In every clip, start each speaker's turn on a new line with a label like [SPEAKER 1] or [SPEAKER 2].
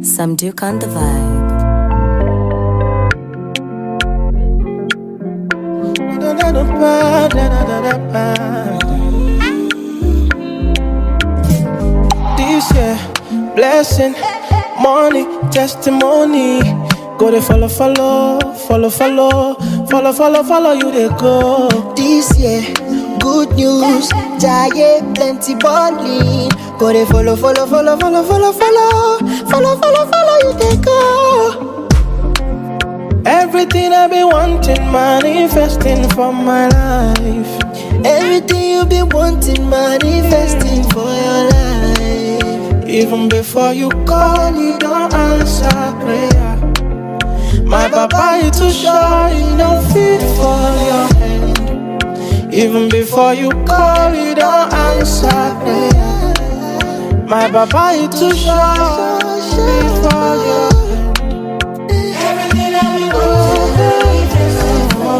[SPEAKER 1] Some Duke on the vibe.
[SPEAKER 2] This year, blessing, money, testimony. Go to follow, you they go.
[SPEAKER 3] This year, good news, giant plenty balling. Go to follow, you they go.
[SPEAKER 2] Everything I've been wanting, manifesting for my life.
[SPEAKER 3] Everything you've been wanting, manifesting for your life.
[SPEAKER 2] Even before you call, you don't answer prayer. My papa, you too shy, you don't fit for your hand. Even before you call, you don't answer prayer. My papa, you too shy, fit for your hand. Everything I've been wanting, for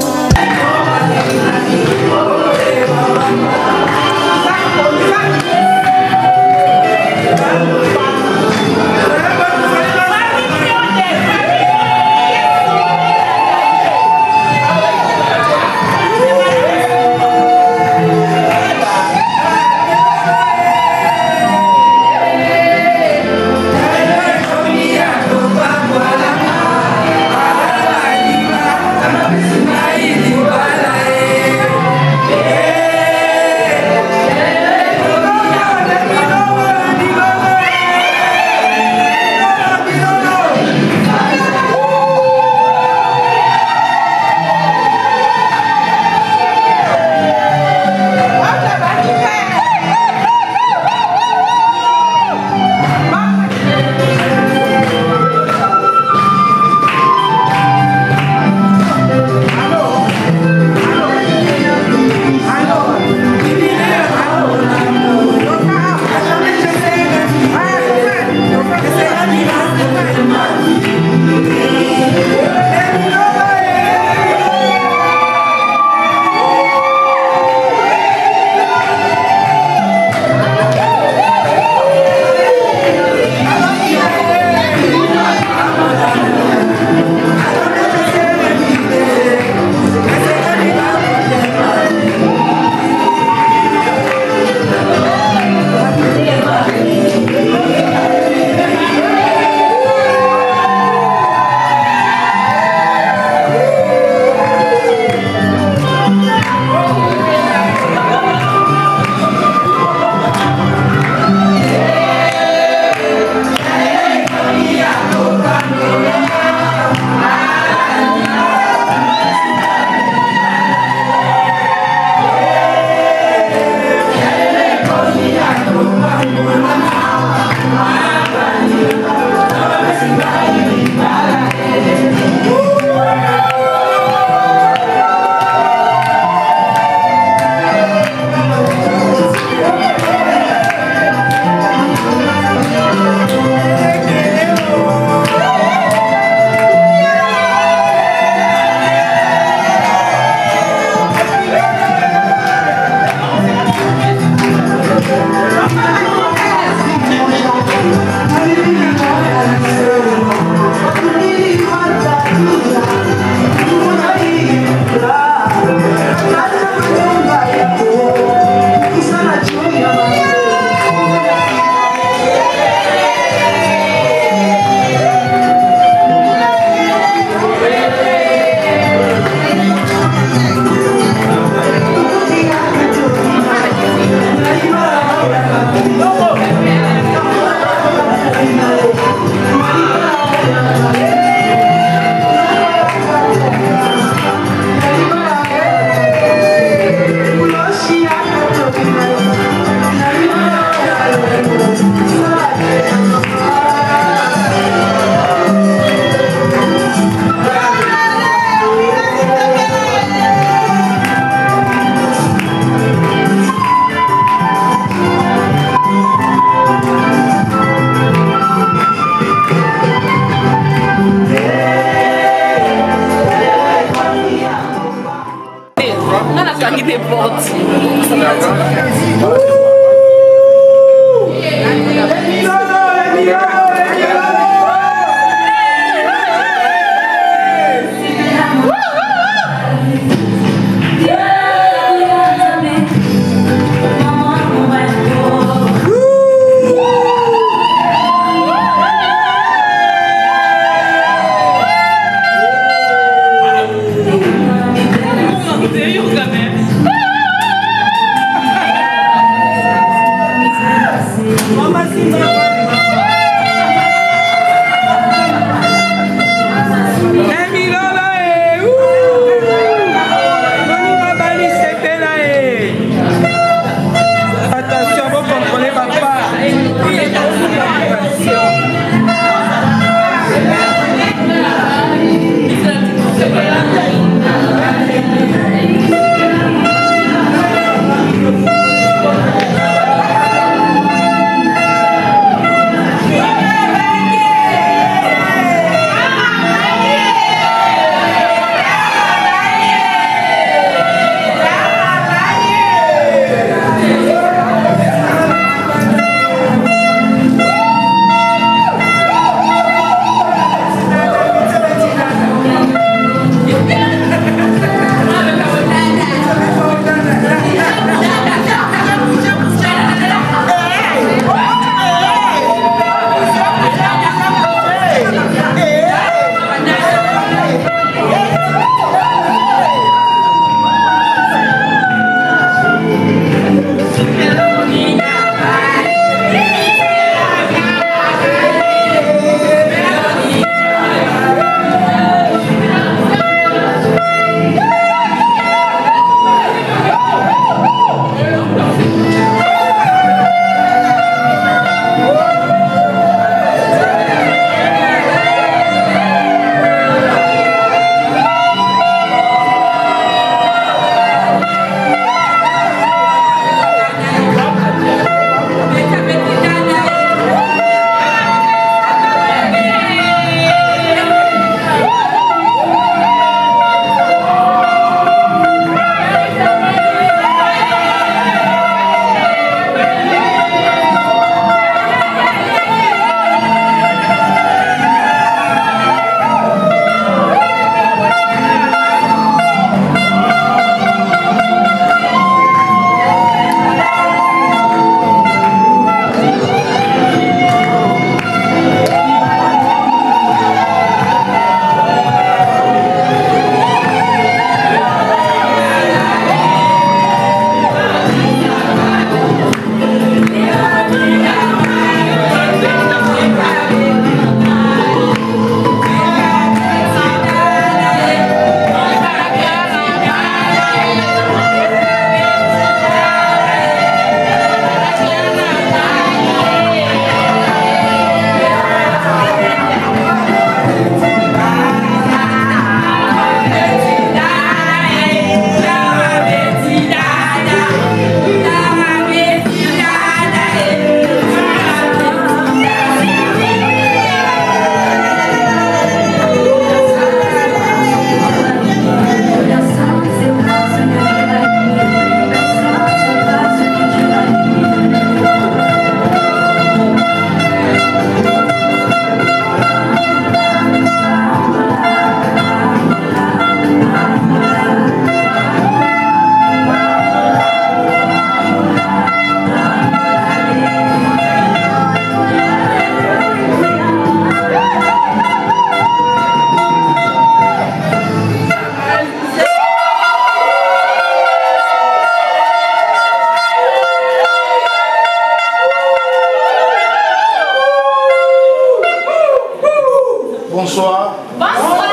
[SPEAKER 4] bonsoir. Bonsoir.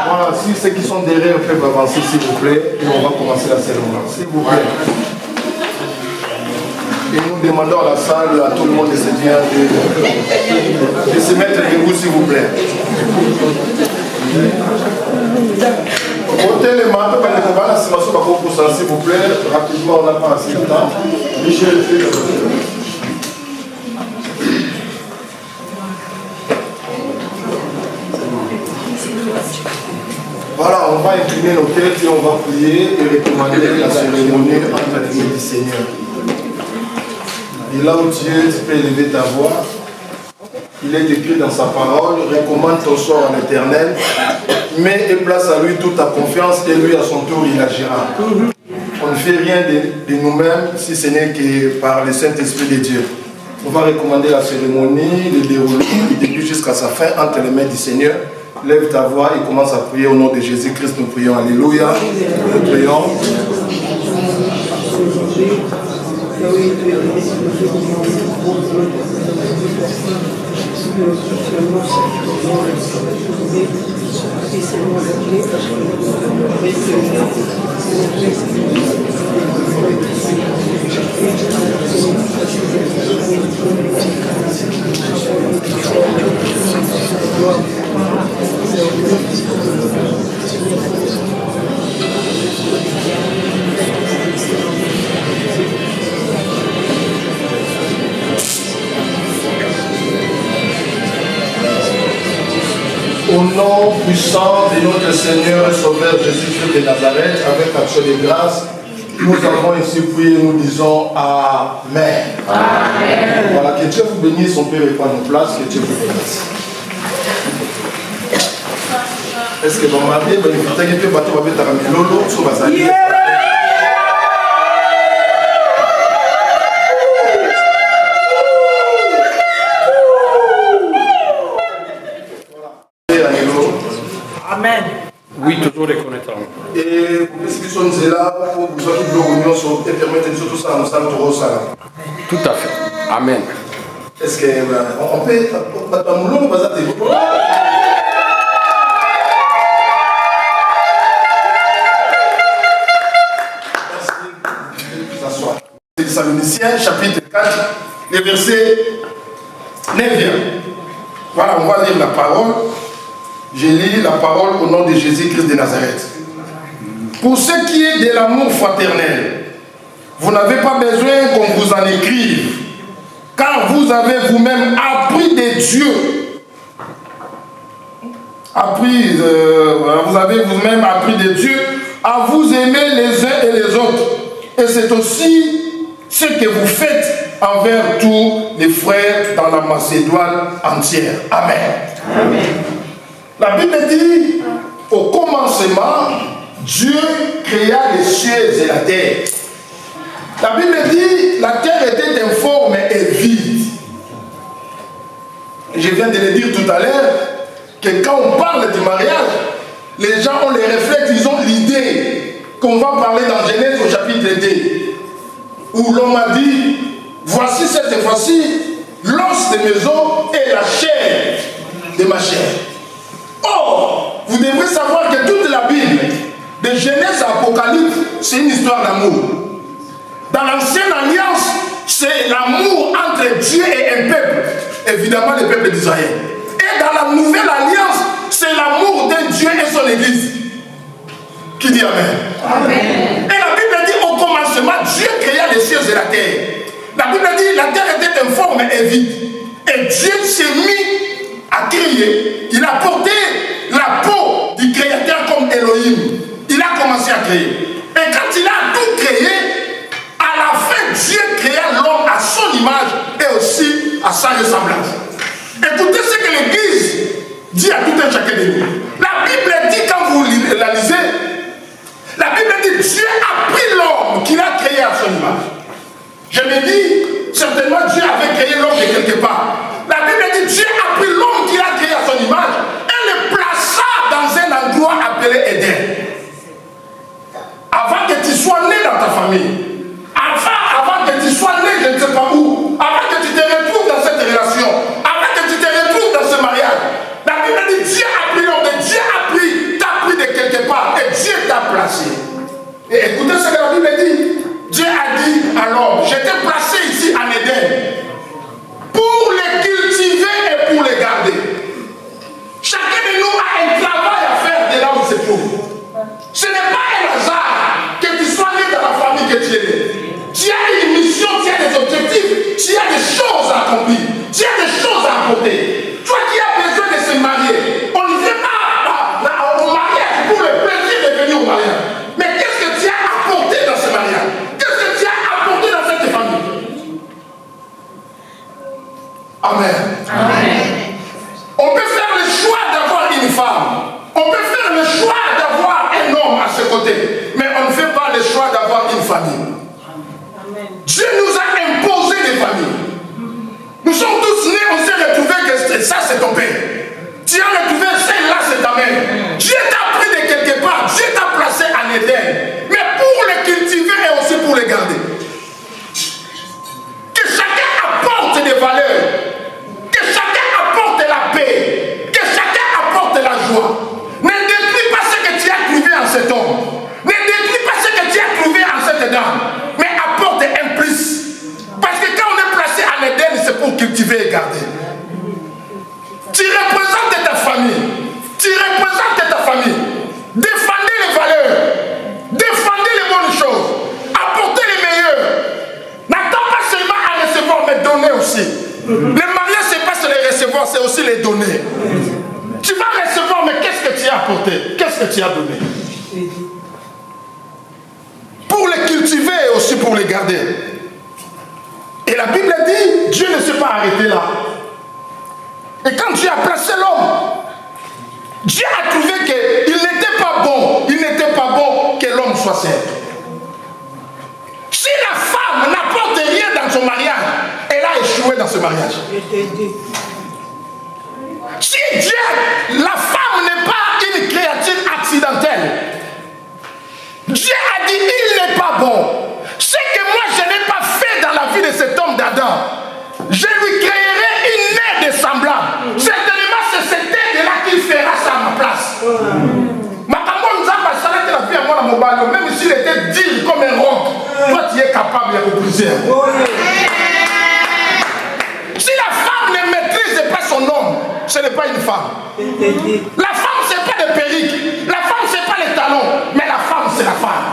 [SPEAKER 4] Voilà, si ceux qui sont derrière peuvent avancer s'il vous plaît, et on va commencer la cérémonie. S'il vous plaît. Et nous demandons à la salle, à tout le monde de se dire de se mettre debout s'il vous plaît. Ôtez les mains, s'il vous plaît. Rapidement, on n'a pas assez de temps. Michel, voilà, on va incliner nos têtes et on va prier et recommander la cérémonie entre les mains du Seigneur. Et là où tu es, tu peux élever ta voix. Il est écrit dans sa parole, recommande ton sort à l'Éternel, mets et place à lui toute ta confiance et lui à son tour il agira. On ne fait rien de nous-mêmes si ce n'est que par le Saint-Esprit de Dieu. On va recommander la cérémonie, le déroulement du début jusqu'à sa fin entre les mains du Seigneur. Lève ta voix et commence à prier au nom de Jésus-Christ. Nous prions. Alléluia. Nous prions. Au nom puissant de notre Seigneur et Sauveur Jésus-Christ de Nazareth, avec action de grâce, nous avons ici prié, nous disons Amen. Amen. Voilà, que Dieu vous bénisse, on peut reprendre nos places, que Dieu vous bénisse. Est-ce que vous m'avez dit que vous avez fait lolo sur ma salle?
[SPEAKER 5] Amen. Oui, toujours reconnaissant.
[SPEAKER 4] Et ceux qui sont là, pour vous qui l'union et permettre de tout ça, nous sommes toujours ça.
[SPEAKER 5] Tout à fait. Amen.
[SPEAKER 4] Est-ce qu'on peut nous baser? Thessaloniciens, chapitre 4, le verset 9. Voilà, on va lire la parole. Je lis la parole au nom de Jésus-Christ de Nazareth. Pour ce qui est de l'amour fraternel, vous n'avez pas besoin qu'on vous en écrive, car vous avez vous-même appris de Dieu. Vous avez vous-même appris de Dieu à vous aimer les uns et les autres. Et c'est aussi ce que vous faites envers tous les frères dans la Macédoine entière. Amen. Amen. La Bible dit, au commencement, Dieu créa les cieux et la terre. La Bible dit, la terre était informe et vide. Je viens de le dire tout à l'heure, que quand on parle du mariage, les gens ont les réflexes, ils ont l'idée qu'on va parler dans Genèse au chapitre 2, où l'homme a dit, voici cette fois-ci, l'os de mes os et la chair de ma chair. Or, vous devrez savoir que toute la Bible, de Genèse à Apocalypse, c'est une histoire d'amour. Dans l'ancienne alliance, c'est l'amour entre Dieu et un peuple, évidemment le peuple d'Israël. Et dans la nouvelle alliance, c'est l'amour d'un Dieu et son Église. Qui dit Amen? Amen. Et la Bible dit au commencement, Dieu créa les cieux et la terre. La Bible dit la terre était informe et vide. Et Dieu s'est mis à créer. Il a porté la peau du créateur comme Elohim. Il a commencé à créer. Et quand il a tout créé, à la fin, Dieu créa l'homme à son image et aussi à sa ressemblance. Écoutez ce que l'Église dit à tout un chacun de nous. La Bible dit, quand vous la lisez, la Bible dit Dieu a pris l'homme qu'il a créé à son image. Je me dis, certainement Dieu avait créé l'homme de quelque part. La Bible dit Dieu a pris l'homme qu'il a créé à son image et le plaça dans un endroit appelé Éden. Avant que tu sois né dans ta famille, avant que tu sois né je ne sais pas où, avant que tu te retrouves dans cette relation, avant que tu te retrouves dans ce mariage, la Bible dit Dieu placés ici en Éden pour les cultiver et pour les garder. Chacun de nous a un travail à faire de là où il se trouve. Ce n'est pas un hasard que tu sois né dans la famille que tu es né. Tu as une mission, tu as des objectifs, tu as des choses à accomplir, tu as des choses à apporter. Toi qui as besoin de se marier, on ne vient pas au mariage pour le plaisir de venir au mariage. Mais qu'est-ce que tu as apporté dans ce mariage? Qu'est-ce que tu as apporté dans cette famille? Amen. Amen. On peut faire le choix d'avoir une femme. On peut faire le choix d'avoir un homme à ses côtés. Mais on ne fait pas le choix d'avoir une famille. Amen. Dieu nous a imposé des familles. Nous sommes tous nés, on s'est retrouvés que ça c'est ton père. Tu as retrouvé celle-là c'est ta mère. Dieu t'a pris de quelque part. Dieu t'a placé en Éden. Mais pour les cultiver et aussi pour les garder. Que chacun apporte des valeurs. Que chacun apporte la paix. Que chacun apporte la joie. Ne détruis pas ce que tu as trouvé en cet homme. Ne détruis pas ce que tu as trouvé en cette dame. Mais apporte un plus. Parce que quand on est placé en Éden, c'est pour cultiver et garder. Tu représentes ta famille. Tu représentes ta famille. Défendez les valeurs. Défendez les bonnes choses. Apportez les meilleurs. N'attends pas seulement à recevoir, mais donner aussi. Le mariage, c'est pas se les recevoir, c'est aussi les donner. Tu vas recevoir, mais qu'est-ce que tu as apporté? Qu'est-ce que tu as donné? Pour les cultiver et aussi pour les garder. Et la Bible dit, Dieu ne s'est pas arrêté là. Et quand Dieu a placé l'homme, Dieu a trouvé qu'il n'était pas bon. Il n'était pas bon que l'homme soit seul. Si la femme n'apporte rien dans son mariage, elle a échoué dans ce mariage. Si Dieu, la femme n'est pas une créature accidentelle, Dieu a dit il n'est pas bon. Ce que moi je n'ai pas fait dans la vie de cet homme d'Adam, je lui créerai une aide semblable. Certainement c'est cette aide-là qu'il fera ça à ma place. Même s'il était dur comme un roc, toi tu es capable de le briser. Si la femme ne maîtrise pas son homme, ce n'est pas une femme. La femme c'est pas des perruques, la femme c'est pas les talons, mais la femme c'est la femme.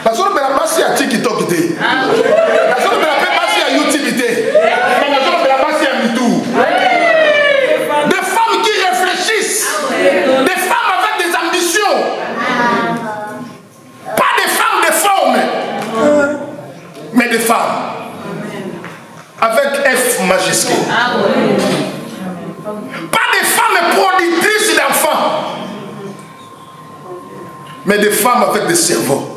[SPEAKER 4] La seule de la base c'est à TikTok. La seule de la base c'est à YouTube. Mais la seule de la base c'est à MeToo. Des femmes qui réfléchissent, des femmes avec des ambitions, pas des femmes déformes, mais des femmes avec F majuscule. Pas des femmes productrices d'enfants, mais des femmes avec des cerveaux.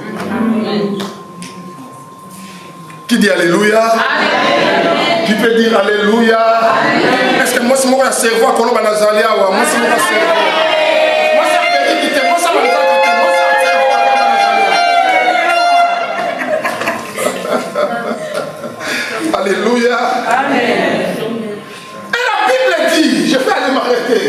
[SPEAKER 4] Qui dit Alléluia? Amen. Qui peut dire Alléluia? Est-ce que moi c'est mon cerveau à Colomba Nazalia ou moi c'est mon cerveau? Moi c'est périmité, moi ça m'a dit moi c'est cerveau à Colomba Nazalia. Alléluia. Amen. Et la Bible dit, je vais aller m'arrêter.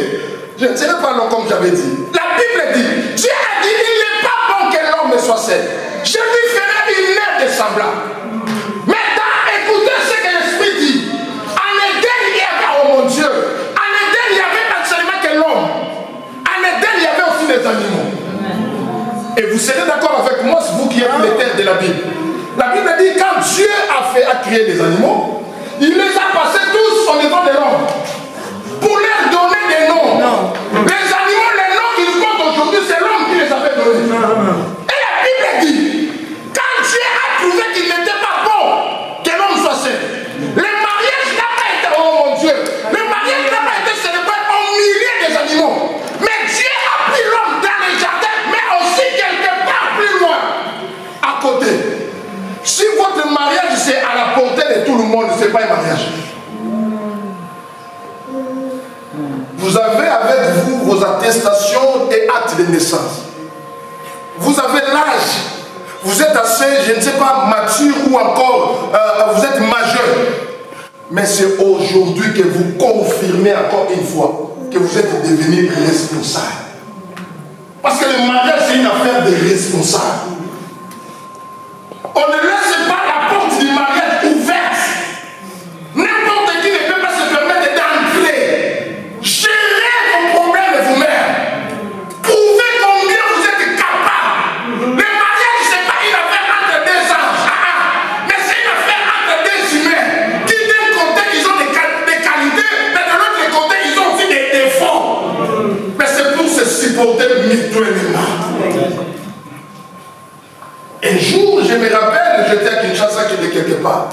[SPEAKER 4] Je ne serai pas long comme j'avais dit. La Bible dit, Dieu a dit il n'est pas bon que l'homme soit seul. Je lui ferai une aide semblable. Maintenant, écoutez ce que l'Esprit dit. En Éden, il y avait, oh mon Dieu, en Éden, il y avait pas seulement que l'homme. En Éden, il y avait aussi les animaux. Et vous serez d'accord avec moi, vous qui êtes les terres de la Bible. La Bible dit quand Dieu a créé des animaux, il les a passés tous au niveau de l'homme. Pour leur donner des noms. Non. Les animaux, les noms qu'ils portent aujourd'hui, c'est l'homme qui les avait donnés. Et la Bible dit, quand Dieu a trouvé qu'il n'était pas bon que l'homme soit seul, le mariage n'a pas été, oh mon Dieu, le mariage n'a pas été célébré au milieu des animaux. Mais Dieu a pris l'homme dans les jardins, mais aussi quelque part plus loin, à côté. Si votre mariage c'est à la portée de tout le monde, ce n'est pas un mariage. Vous avez avec vous vos attestations et actes de naissance. Vous avez l'âge. Vous êtes assez, je ne sais pas, mature ou encore, vous êtes majeur. Mais c'est aujourd'hui que vous confirmez encore une fois que vous êtes devenu responsable. Parce que le mariage, c'est une affaire de responsable. On ne laisse pas la porte du mariage ouverte. N'importe qui ne peut pas se permettre d'entrer. Gérez vos problèmes vous-même. Prouvez combien vous êtes capable. Le mariage, ce n'est pas une affaire entre deux anges. Mais c'est une affaire entre deux humains. Qui d'un côté, ils ont des qualités, mais de l'autre côté, ils ont aussi des défauts. Mais c'est pour se supporter mutuellement. Un jour, je me rappelle, j'étais à Kinshasa qui était quelque part.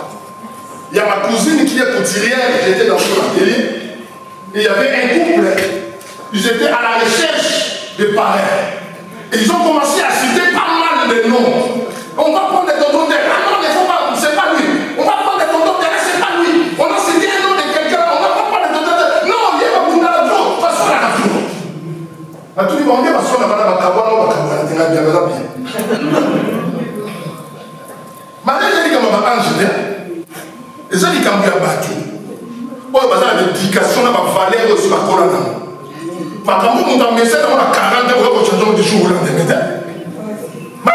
[SPEAKER 4] Il y a ma cousine qui est couturière, j'étais dans son atelier. Et il y avait un couple, ils étaient à la recherche de parrains. Et ils ont commencé à citer pas mal de noms. On va prendre des tontons de là, non, il ne faut pas, c'est pas lui. On va prendre des tontons de là, c'est pas lui. On a cité un nom de quelqu'un, on va pas prendre des tontons de là. Non, il y a pas de tontons, parce qu'on a la tour. La tour, ils vont dire, parce qu'on a pas la kawana, bien, bien. Marie, j'ai dit que ma ange, et j'ai dit que ma battu. Oh, parce que l'éducation n'a pas valeur sur la colonne. Par contre, on a mis ça dans la 40 ans, on a changé du jour au lendemain. Ma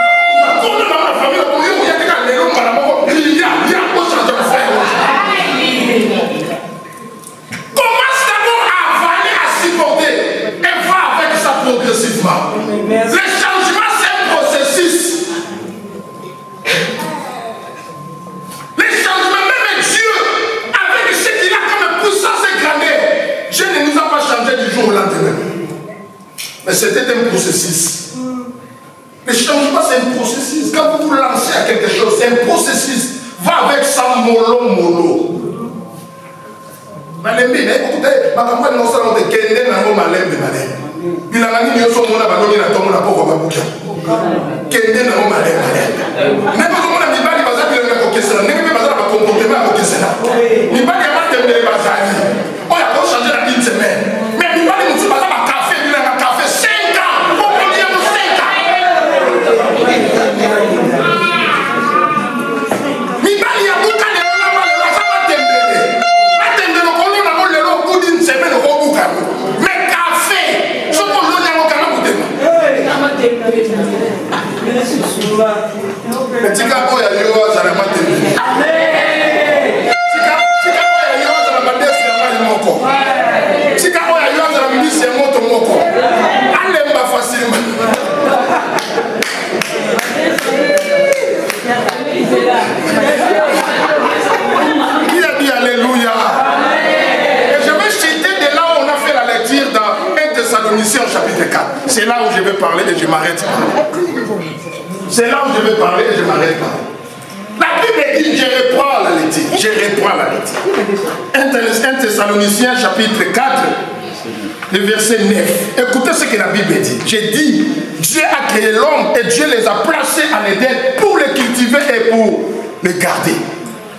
[SPEAKER 4] colonne dans la famille, il y a des gens qui ont il y a au changement de frère. Commence d'abord à avaler, à supporter, et va avec ça progressivement. Le changement, c'est un processus. Dieu ne nous a pas changé du jour au lendemain. Mais c'était un processus. Le changement, c'est un processus. Quand vous vous lancez à quelque chose, c'est un processus. Va avec ça, mollo. Malembe, écoutez, ma campagne non seulement de Kende, n'a pas malembe. Il a mis au sommet, on a donné la tombe, on a pas Babouka. Kende n'a pas malembe. N'est pas comme on a mis Bali Bazar, il a coqué cela. N'est pas Bazar, il a comportement à coqué cela. Il va y avoir des Bazar. On a pas changé la une semaine. Mais il va y avoir un café, il a un café 5 ans. Pourquoi il y a 5 ans? Il va y avoir un mais café, ce qu'on a au Canada. Petit gars, il y a eu un salamate. Qui a dit Alléluia? Et je vais citer de là où on a fait la lecture dans 1 Thessaloniciens au chapitre 4. C'est là où je vais parler et je m'arrête. C'est là où je vais parler et je m'arrête. La Bible dit, je reprends la lecture. 1 Thessaloniciens chapitre 4, le verset 9. Écoutez ce que la Bible dit. J'ai dit, Dieu a créé l'homme et Dieu les a placés en Éden pour les cultiver et pour les garder.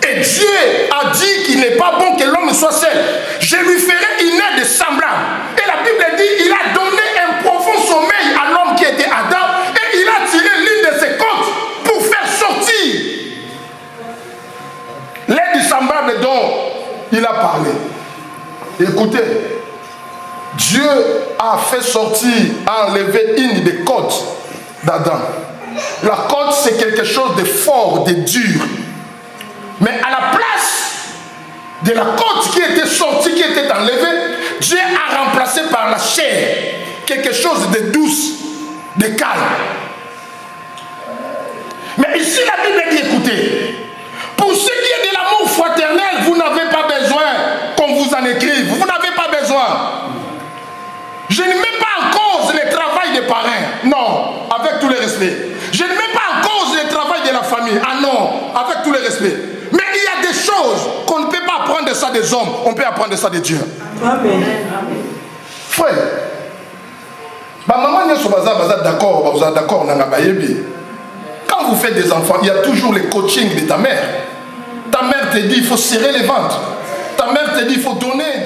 [SPEAKER 4] Et Dieu a dit qu'il n'est pas bon que l'homme soit seul. Je lui ferai une aide semblable. Et la Bible dit, il a donné un profond sommeil à l'homme qui était Adam et il a tiré l'une de ses côtes pour faire sortir l'aide semblable dont il a parlé. Écoutez, Dieu a fait sortir, a enlevé une des côtes d'Adam. La côte, c'est quelque chose de fort, de dur. Mais à la place de la côte qui était sortie, qui était enlevée, Dieu a remplacé par la chair quelque chose de douce, de calme. Mais ici, la Bible dit, écoutez, pour ce qui est de l'amour fraternel, vous n'avez pas besoin qu'on vous en écrive. Vous n'avez pas besoin. Je ne mets pas en cause le travail des parrains. Non, avec tout le respect. Je ne mets pas en cause le travail de la famille. Ah non, avec tout le respect. Mais il y a des choses qu'on ne peut pas apprendre de ça des hommes. On peut apprendre de ça de Dieu. Amen. Frère, maman n'est d'accord, vous êtes d'accord, quand vous faites des enfants, il y a toujours le coaching de ta mère. Ta mère te dit, il faut serrer les ventres. Ta mère te dit, il faut donner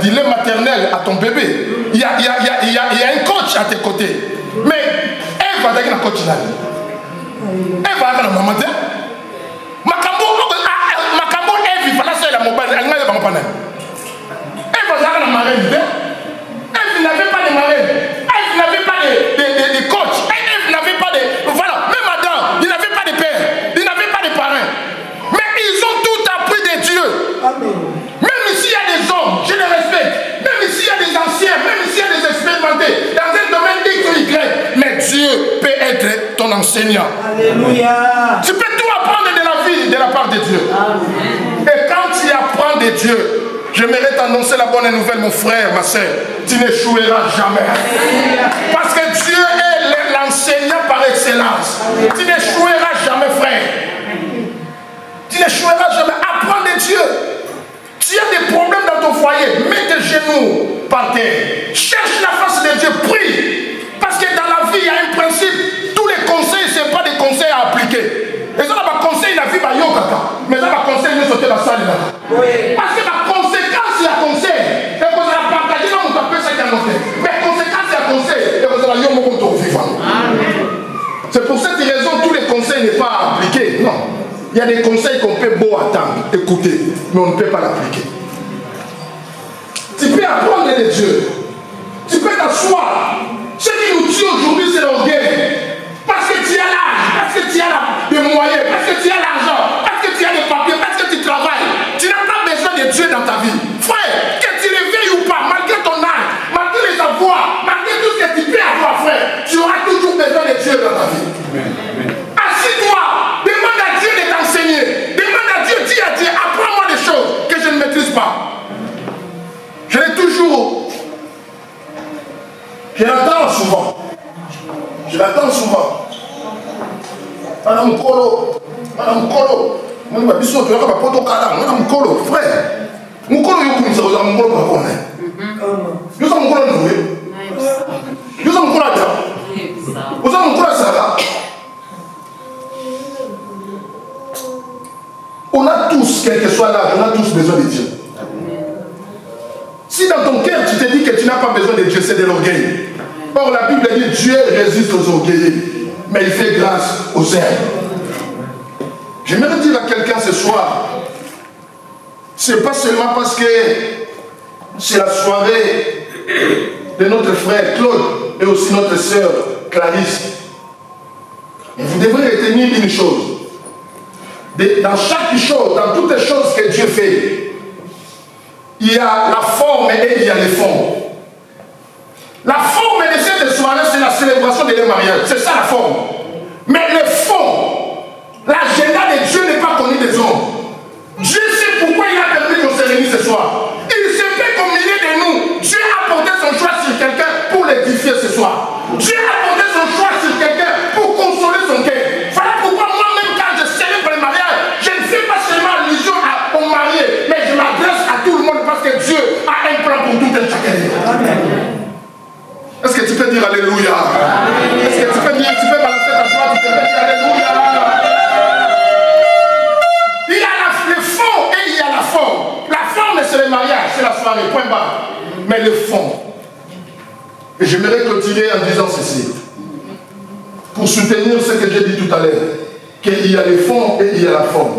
[SPEAKER 4] du lait maternel à ton bébé. Il y a un coach à tes côtés. Mais elle va aller dans le coach. Elle va aller dans le maman. Makambo, elle va aller dans la mobile. Elle va aller dans la marraine. Elle n'avait pas de marraine. Elle n'avait pas de coach. Elle n'avait pas de... Voilà, même Adam, il n'avait pas de père. enseignant.
[SPEAKER 6] Alléluia.
[SPEAKER 4] Tu peux tout apprendre de la vie de la part de Dieu.
[SPEAKER 6] Amen.
[SPEAKER 4] Et quand tu apprends de Dieu, j'aimerais t'annoncer la bonne nouvelle, mon frère, ma soeur. Tu n'échoueras jamais. Parce que Dieu est l'enseignant par excellence. Tu n'échoueras jamais, frère. Tu n'échoueras jamais. Apprends de Dieu. Tu as des problèmes dans ton foyer, mets tes genoux par terre. Cherche la face de Dieu, prie. Parce que dans la vie, il y a un principe. Tous les conseils, ce n'est pas des conseils à appliquer. Et ça, va conseiller la vie, mais ça va conseiller de sauter la salle. Parce que la conséquence, il y a conseil. Et vous allez partager, non, vous appelez ça qui a noté. Mais conséquence, il y a conseil. Et vous allez y aller au vivant. C'est pour cette raison tous les conseils n'est pas à appliquer. Non. Il y a des conseils qu'on peut beau attendre, écouter, mais on ne peut pas l'appliquer. Tu peux apprendre de Dieu. Tu peux t'asseoir. Ce qui nous tue aujourd'hui, c'est l'orgueil. Parce que tu as l'âge, parce que tu as des moyens, parce que tu as l'argent, parce que tu as des papiers, parce que tu travailles. Tu n'as pas besoin de Dieu dans ta vie. Frère, que tu le veuilles ou pas, malgré ton âge, malgré les avoirs, malgré tout ce que tu peux avoir, frère, tu auras toujours besoin de Dieu dans ta vie. Assis-toi, demande à Dieu de t'enseigner. Demande à Dieu, dis à Dieu, apprends-moi des choses que je ne maîtrise pas. Je l'ai toujours. Je l'attends souvent. Je l'attends souvent. Madame Kolo, Madame Kolo, Madame Bissot, tu vas pas poto kala, Madame Kolo, frère. Mon Kolo yokum ça, vous avez mon Kolo pas connaître. Vous avez mon Kolo noué. Vous avez mon Kolo ada. Vous avez mon Kolo sala. On a tous, quel que soit l'âge, on a tous besoin de Dieu. Si dans ton cœur tu te dis que tu n'as pas besoin de Dieu, c'est de l'orgueil. Or la Bible dit Dieu résiste aux orgueilleux, mais il fait grâce aux humbles. J'aimerais dire à quelqu'un ce soir, c'est pas seulement parce que c'est la soirée de notre frère Claude et aussi notre sœur Clarisse. Et vous devrez retenir une chose. Dans chaque chose, dans toutes les choses que Dieu fait, il y a la forme et il y a les fonds. La forme de cette soirée, c'est la célébration de leur mariage. C'est ça la forme. Mais le fond, l'agenda de Dieu n'est pas connu des hommes. Dieu sait pourquoi il a permis qu'on se réunisse ce soir. Il se fait qu'au milieu de nous, Dieu a porté son choix sur quelqu'un pour l'édifier ce soir. Dieu a porté son choix sur quelqu'un pour consoler son cœur. Voilà pourquoi moi-même, quand je célèbre le mariage, je ne fais pas seulement allusion aux mariés, mais je m'adresse à tout le monde parce que Dieu a un plan pour tout un chacun. Est-ce que tu peux dire Alléluia? Est-ce que tu peux balancer ta joie, tu peux dire Alléluia? Il y a le fond et il y a la forme. La forme, c'est le mariage, c'est la soirée, point barre. Mais le fond. Et j'aimerais continuer en disant ceci. Pour soutenir ce que j'ai dit tout à l'heure, qu'il y a le fond et il y a la forme.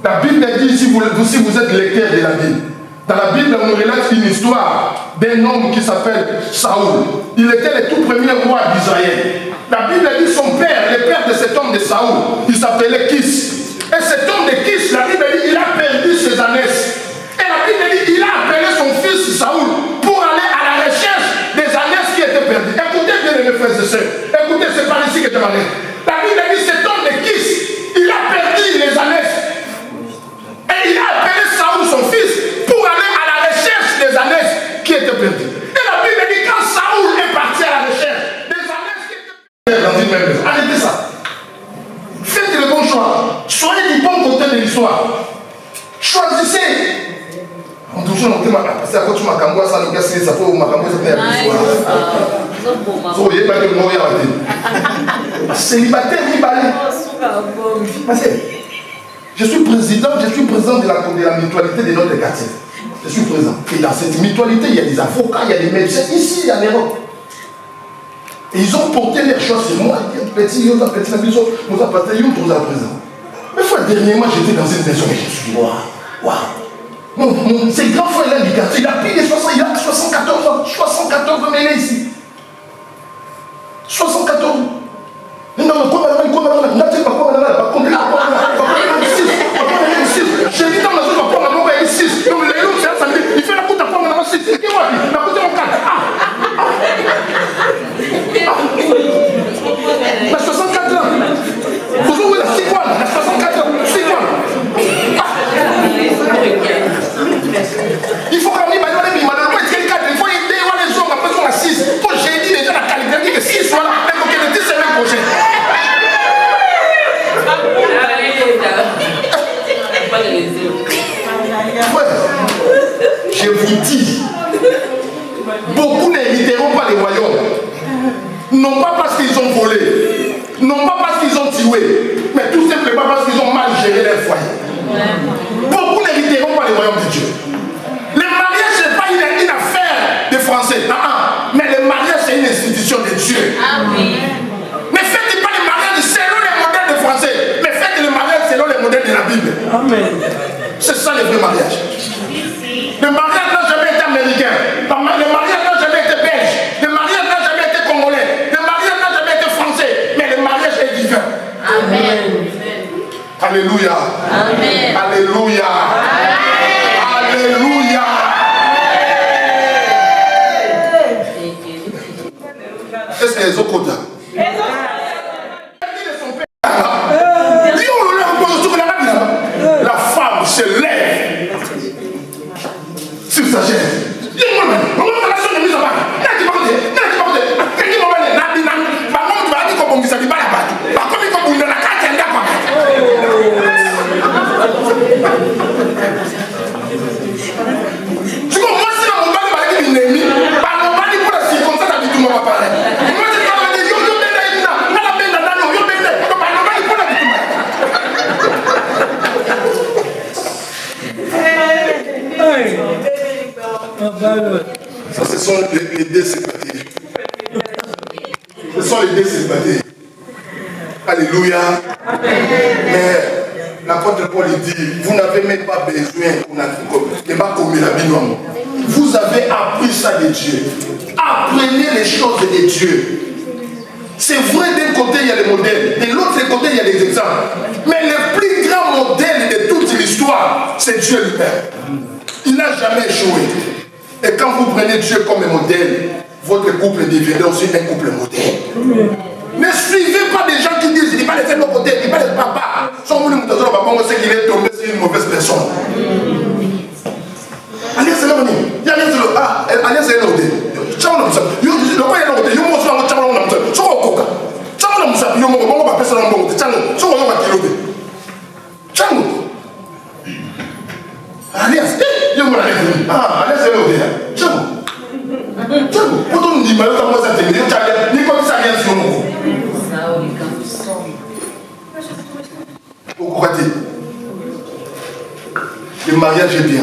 [SPEAKER 4] La Bible dit, si vous êtes lecteur de la Bible, dans la Bible, on nous relate une histoire d'un homme qui s'appelle Saoul. Il était le tout premier roi d'Israël. La Bible dit son père, le père de cet homme de Saoul, il s'appelait Kis. Et cet homme de Kis, la Bible dit, il a perdu ses ânesses. Et la Bible dit, il a appelé son fils Saoul pour aller à la recherche des ânesses qui étaient perdues. Écoutez bien mes frères et sœurs. Écoutez, c'est par ici que je m'arrête. La Bible dit, cet homme de Kis, il a perdu les ânesses. Et il a appelé Saoul, son fils, pour aller à la recherche des ânesses qui étaient perdues. Et la Bible dit, quand Saoul est parti à la recherche des ânesses qui étaient perdues dans une même maison, arrêtez ça. Faites le bon choix. Soyez du bon côté de l'histoire. Choisissez. On touche notre thème, c'est à quoi tu m'as cambié ça, le gars, c'est ça, pour m'as cambié ça, c'est célibataire, je suis président de la mutualité de notre quartier. Je suis président. Et dans cette mutualité, il y a des avocats, il y a des médecins, ici, en Europe. Et ils ont porté leur choix sur moi. Petit, nous avons passé, nous avons présent. Mais dernièrement, j'étais dans une maison et je suis dit, waouh. C'est grand frère là du quartier, il a pris les 60, il a 74 ans, 74 ans, mais il est ici. 74 ans. Non, mais quoi, madame, j'ai dit dans ma zone, papa, il est 6. Il fait la coute à papa, 6. Il dit, la coute en 4. Il a 64 ans. je vous dis, beaucoup n'hériteront pas les royaumes. Non pas parce qu'ils ont volé, non pas parce qu'ils ont tué, mais tout simplement parce qu'ils ont mal géré leur foyer. Beaucoup n'hériteront pas les royaumes de Dieu. Le mariage, ce n'est pas une affaire des Français, mais le mariage, c'est une institution de Dieu. Ne faites pas le mariage selon les modèles des Français, mais faites le mariage selon les modèles de la Bible. C'est ça le vrai mariage. Le mariage n'a jamais été américain. Le mariage n'a jamais été belge. Le mariage n'a jamais été congolais. Le mariage n'a jamais été français. Mais le mariage est divin.
[SPEAKER 7] Amen.
[SPEAKER 4] Alléluia.
[SPEAKER 7] Amen.
[SPEAKER 4] Alléluia. Alléluia. Est-ce que les autres côtés? La femme se lève sur sa chaise. Ça, ce sont les deux célibataires. Ce sont les deux célibataires. Alléluia. Mais l'apôtre Paul dit, vous n'avez même pas besoin vous avez appris ça de Dieu. Apprenez les choses de Dieu. C'est vrai, d'un côté il y a les modèles, de l'autre côté il y a les exemples. Mais le plus grand modèle de toute l'histoire, c'est Dieu lui-même. Il n'a jamais échoué. Et quand vous prenez Dieu comme modèle, votre couple deviendra aussi un couple modèle. Ne suivez pas des gens qui disent, il ne pas laisser nos côtés, il ne pas laisser papa. Son voulu me dire, papa, on sait qu'il est tombé sur une mauvaise personne. Allez, c'est là, il y a allez, c'est là, ciao, non, ça. Le quoi est là, il y a un mot sur la ciao, non, ça. So, coca. Ciao, non, ça. Il y a un mot, on va passer dans le mot. Ciao, so, on va kilo. Ciao. Allez, il y a un mot là. Allez, c'est là, ciao. Ciao. Quand on dit, mais là, moi, ça te dit, ni comme ça, rien sur nous. Pourquoi dire? Le mariage est bien.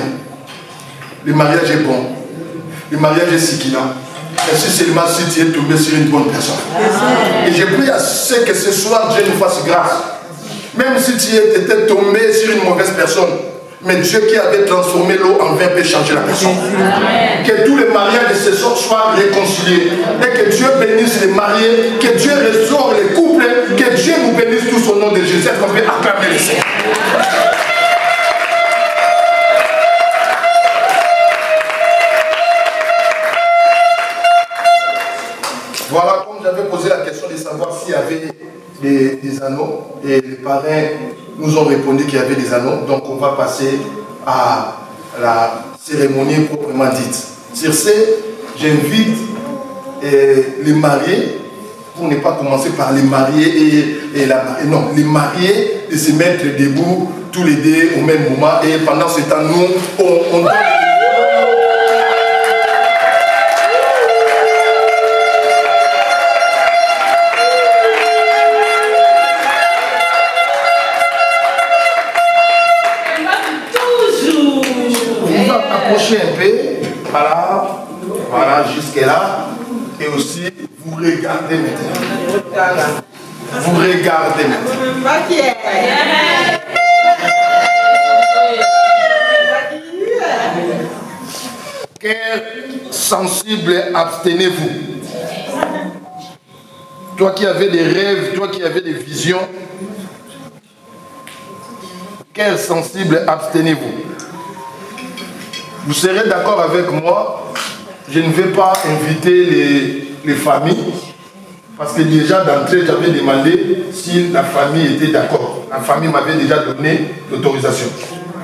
[SPEAKER 4] Le mariage est bon. Le mariage est sikilant. Et si seulement si tu es tombé sur une bonne personne. Et je prie à ce que ce soir Dieu nous fasse grâce. Même si tu étais tombé sur une mauvaise personne, mais Dieu qui avait transformé l'eau en vin peut changer la personne. Que tous les mariages de ce soir soient réconciliés. Et que Dieu bénisse les mariés. Que Dieu restaure les couples. Que Dieu nous bénisse tous au nom de Jésus. Est-ce qu'on peut acclamer le Seigneur? Voilà, comme j'avais posé la question de savoir s'il y avait des anneaux, et les parrains nous ont répondu qu'il y avait des anneaux, donc on va passer à la cérémonie proprement dite. Sur ce, j'invite les mariés, pour ne pas commencer par les mariés et la mariée, non, les mariés de se mettre debout tous les deux au même moment, et pendant ce temps, nous, on donne... Un peu, voilà, jusque là, et aussi vous regardez maintenant. Vous regardez maintenant. Cœur sensible, abstenez-vous. Toi qui avais des rêves, toi qui avais des visions, cœur sensible, abstenez-vous. Vous serez d'accord avec moi, je ne vais pas inviter les familles, parce que déjà d'entrée, j'avais demandé si la famille était d'accord. La famille m'avait déjà donné l'autorisation.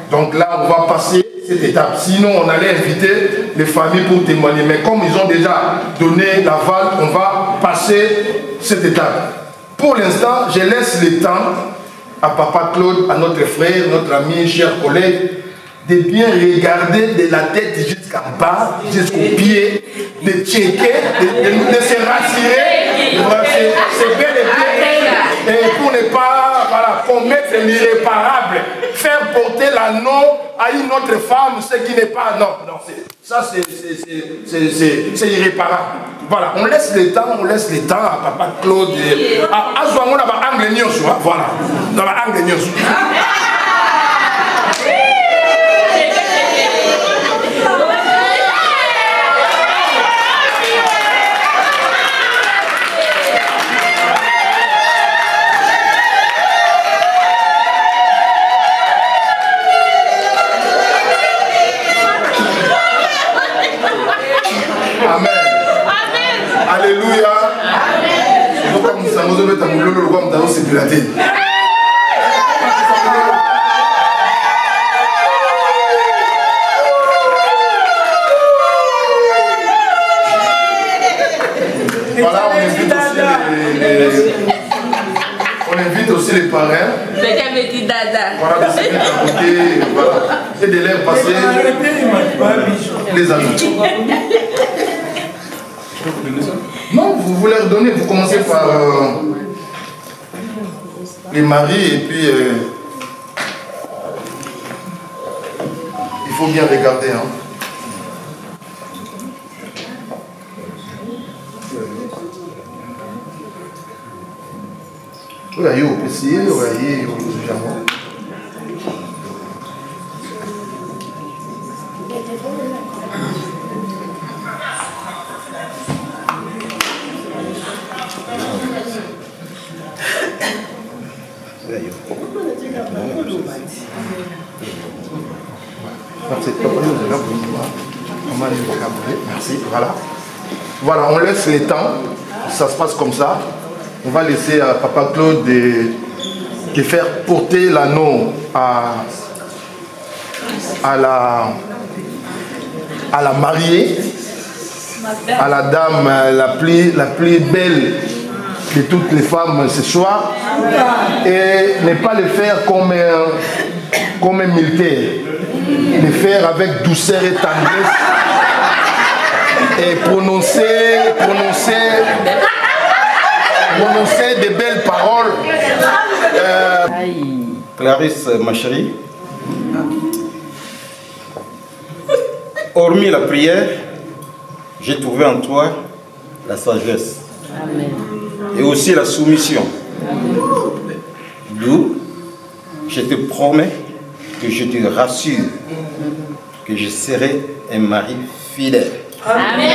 [SPEAKER 4] Donc là, on va passer cette étape. Sinon, on allait inviter les familles pour témoigner. Mais comme ils ont déjà donné l'aval, on va passer cette étape. Pour l'instant, je laisse le temps à Papa Claude, à notre frère, notre ami, cher collègue, de bien regarder de la tête jusqu'en bas, jusqu'aux pieds, de checker, de se rassurer. C'est bien et pour ne pas commettre l'irréparable, faire porter l'anneau à une autre femme, ce qui n'est pas... Non, ça c'est irréparable. Voilà, on laisse le temps à Papa Claude. À ce moment-là, on a angle news, voilà. On a angle news. Amen. Alléluia. Voilà, on invite aussi les parrains. Voilà, de se mettre à côté, voilà, et de leur passer les amis. Non, vous leur donnez, vous commencez par les maris et puis il faut bien regarder. Hein. Oui, au PC, oui, au Japon. Merci, voilà. Voilà, on laisse les temps, ça se passe comme ça. On va laisser à Papa Claude de faire porter l'anneau à la mariée, à la dame la plus belle de toutes les femmes ce soir, et ne pas le faire comme un militaire, le faire avec douceur et tendresse et prononcer de belles paroles.
[SPEAKER 8] Clarisse, ma chérie, hormis la prière, j'ai trouvé en toi la sagesse.
[SPEAKER 7] Amen.
[SPEAKER 8] Et aussi la soumission. D'où je te promets que je te rassure que je serai un mari fidèle.
[SPEAKER 7] Amen.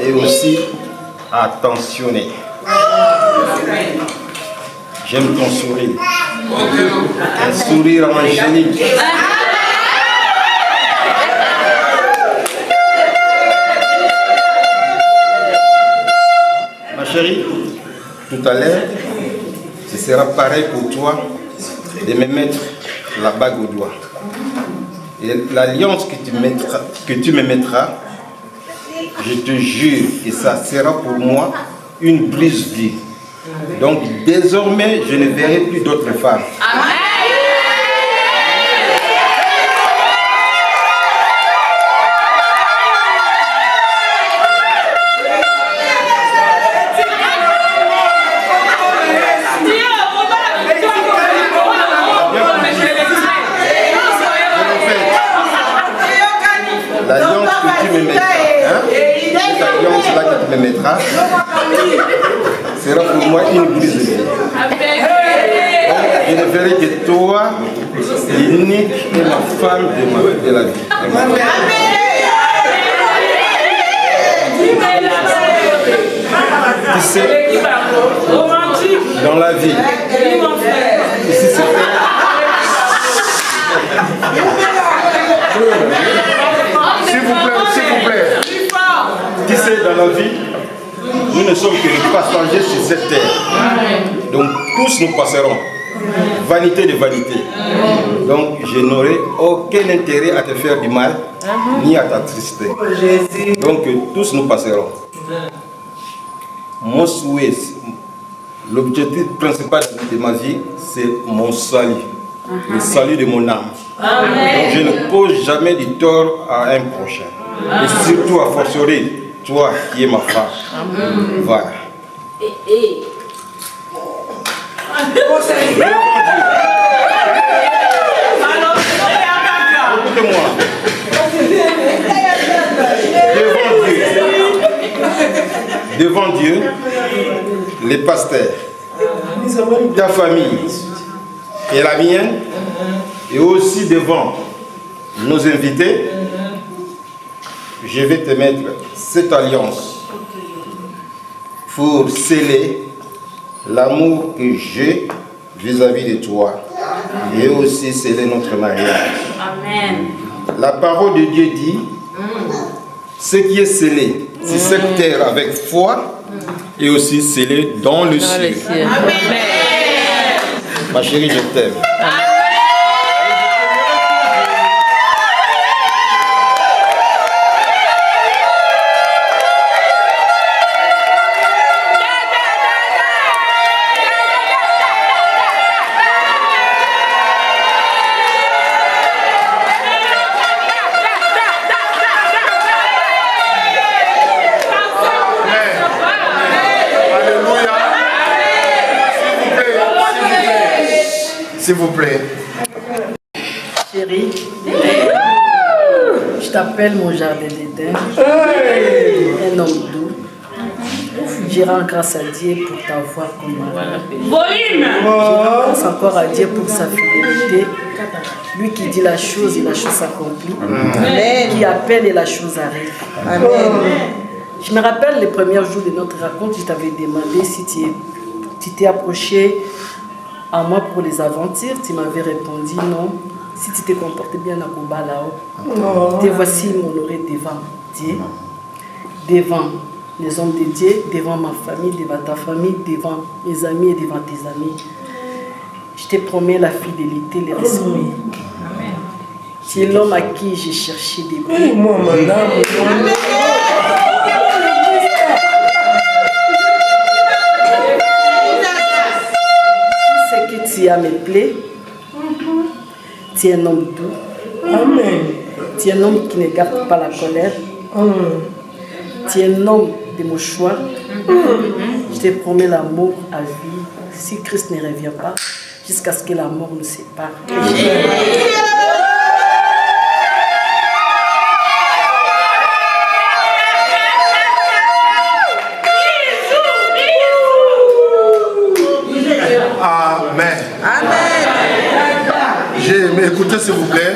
[SPEAKER 8] Et aussi attentionné. J'aime ton sourire. Un sourire angélique. Ma chérie, tout à l'heure, ce sera pareil pour toi de me mettre la bague au doigt. Et l'alliance que tu me mettras, je te jure que ça sera pour moi une brise-vie. Donc désormais, je ne verrai plus d'autres femmes.
[SPEAKER 7] Amen.
[SPEAKER 8] L'alliance que tu me mettras, cette alliance-là que tu me mettras, sera pour moi une brise de vie. Je ne verrai que toi, l'unique et ma femme de la vie. Tu sais, dans la vie, ici c'est
[SPEAKER 4] S'il vous plaît.
[SPEAKER 8] tu sais, dans la vie, nous ne sommes que des passagers sur cette terre. Donc tous nous passerons. vanité de vanité. Donc je n'aurai aucun intérêt à te faire du mal, ni à t'attrister. Donc tous nous passerons. Mon souhait, l'objectif principal de ma vie, c'est mon salut. Le salut de mon âme. Donc je ne cause jamais du tort à un prochain. Et surtout à fortiori, toi qui es ma femme. Voilà. Écoutez-moi. Devant Dieu, les pasteurs, ta famille et la mienne, et aussi devant nos invités, je vais te mettre cette alliance pour sceller l'amour que j'ai vis-à-vis de toi et aussi sceller notre mariage.
[SPEAKER 7] Amen.
[SPEAKER 8] La parole de Dieu dit, ce qui est scellé sur cette terre avec foi et aussi scellé dans le ciel.
[SPEAKER 7] Amen.
[SPEAKER 8] Ma chérie, je t'aime.
[SPEAKER 4] S'il vous plaît.
[SPEAKER 9] Chérie, je t'appelle mon jardin d'Éden, un homme doux. Je rends grâce à Dieu pour t'avoir comme mari.
[SPEAKER 7] Volume.
[SPEAKER 9] Je rends grâce encore à Dieu pour sa fidélité. Lui qui dit la chose et la chose s'accomplit. Qui appelle et la chose arrive. Amen. Je me rappelle les premiers jours de notre rencontre, je t'avais demandé si tu t'es approché à moi pour les aventures. Tu m'avais répondu non. Si tu t'es comporté bien à Koba là-haut, te voici m'honorer devant Dieu, devant les hommes de Dieu, devant ma famille, devant ta famille, devant mes amis et devant tes amis. Je te promets la fidélité, le respect. Tu es l'homme à qui j'ai cherché des bruits. Moi, madame. Tu as mes plaies, tu es un homme doux. Amen. Tu es un homme qui ne garde pas la colère. Tu es un homme de mon choix. Je te promets l'amour à vie si Christ ne revient pas, jusqu'à ce que la mort nous sépare.
[SPEAKER 4] Amen. J'ai aimé, écoutez s'il vous plaît,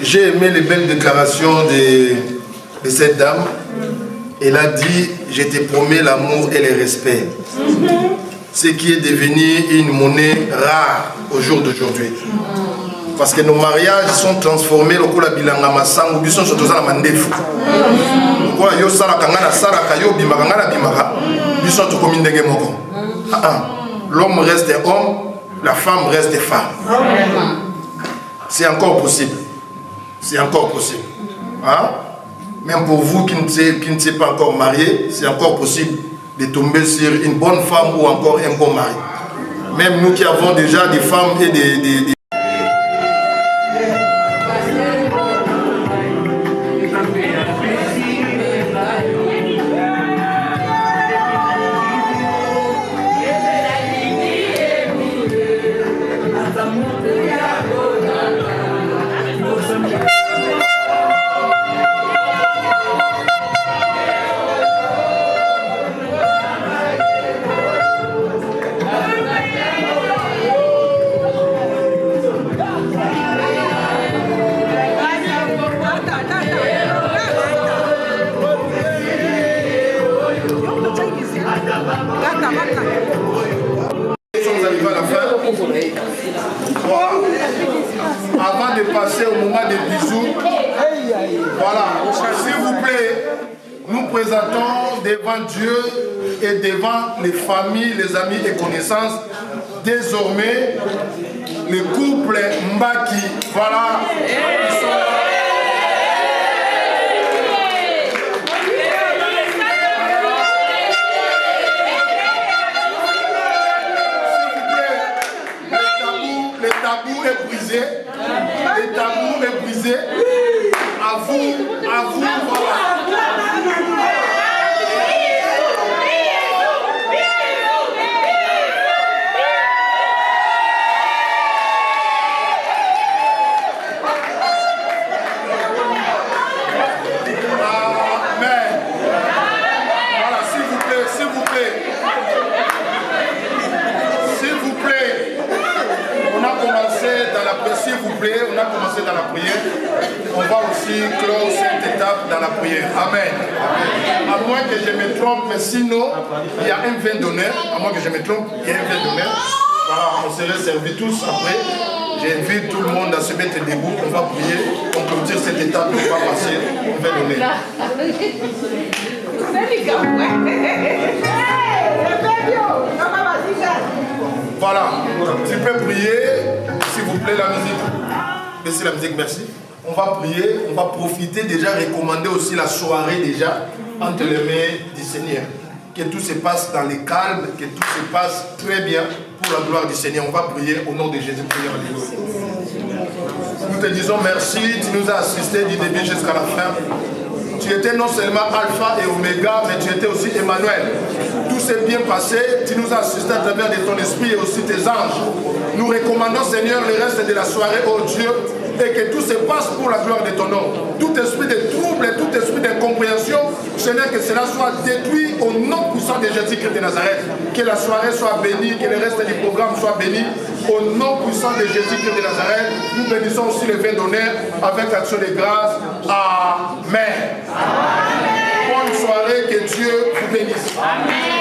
[SPEAKER 4] j'ai aimé les belles déclarations de cette dame. Elle a dit, je te promets l'amour et le respect. Ce qui est devenu une monnaie rare au jour d'aujourd'hui. Parce que nos mariages sont transformés au la bilanga masango biso surtout la mandefu. Quoi yo sala kangana sala kayo bimaka ngana bimaka biso to komi ndenge moko. L'homme reste homme, la femme reste femme. C'est encore possible. C'est encore possible. Hein? Même pour vous qui ne s'est pas encore marié, c'est encore possible de tomber sur une bonne femme ou encore un bon mari. Même nous qui avons déjà des femmes et des avant de passer au moment des bisous, voilà, s'il vous plaît, nous présentons devant Dieu et devant les familles, les amis et connaissances, désormais le couple Mbaki. Voilà. Ils sont là. Le tabou est brisé. Le tabou est brisé. À vous, voilà. Amen. Voilà, s'il vous plaît, s'il vous plaît. S'il vous plaît. On a commencé dans la prière, s'il vous plaît, on a commencé dans la prière. On va aussi clore cette étape dans la prière. Amen. Amen. À moins que je me trompe, mais sinon, il y a un vin d'honneur. À moins que je me trompe, il y a un vin d'honneur. Voilà, on serait servis tous après. J'invite tout le monde à se mettre debout. On va prier. On clôture cette étape. On va passer au vin d'honneur. Voilà, tu peux prier, s'il vous plaît, la musique. Baissez la musique, merci. On va prier, on va profiter déjà, recommander aussi la soirée déjà entre les mains du Seigneur. Que tout se passe dans le calme, que tout se passe très bien pour la gloire du Seigneur. On va prier au nom de Jésus. Nous te disons merci, tu nous as assistés du début jusqu'à la fin. Tu étais non seulement Alpha et Oméga, mais tu étais aussi Emmanuel. Tout s'est bien passé, tu nous as assistés à travers de ton esprit et aussi tes anges. Nous recommandons, Seigneur, le reste de la soirée, oh Dieu, et que tout se passe pour la gloire de ton nom. Tout esprit de trouble et tout esprit d'incompréhension, Seigneur, que cela soit détruit au nom puissant de Jésus-Christ de Nazareth. Que la soirée soit bénie, que le reste du programme soit béni. Au nom puissant de Jésus-Christ de Nazareth, nous bénissons aussi les vins d'honneur avec action de grâce. Amen. Bonne soirée, que Dieu vous bénisse.
[SPEAKER 7] Amen.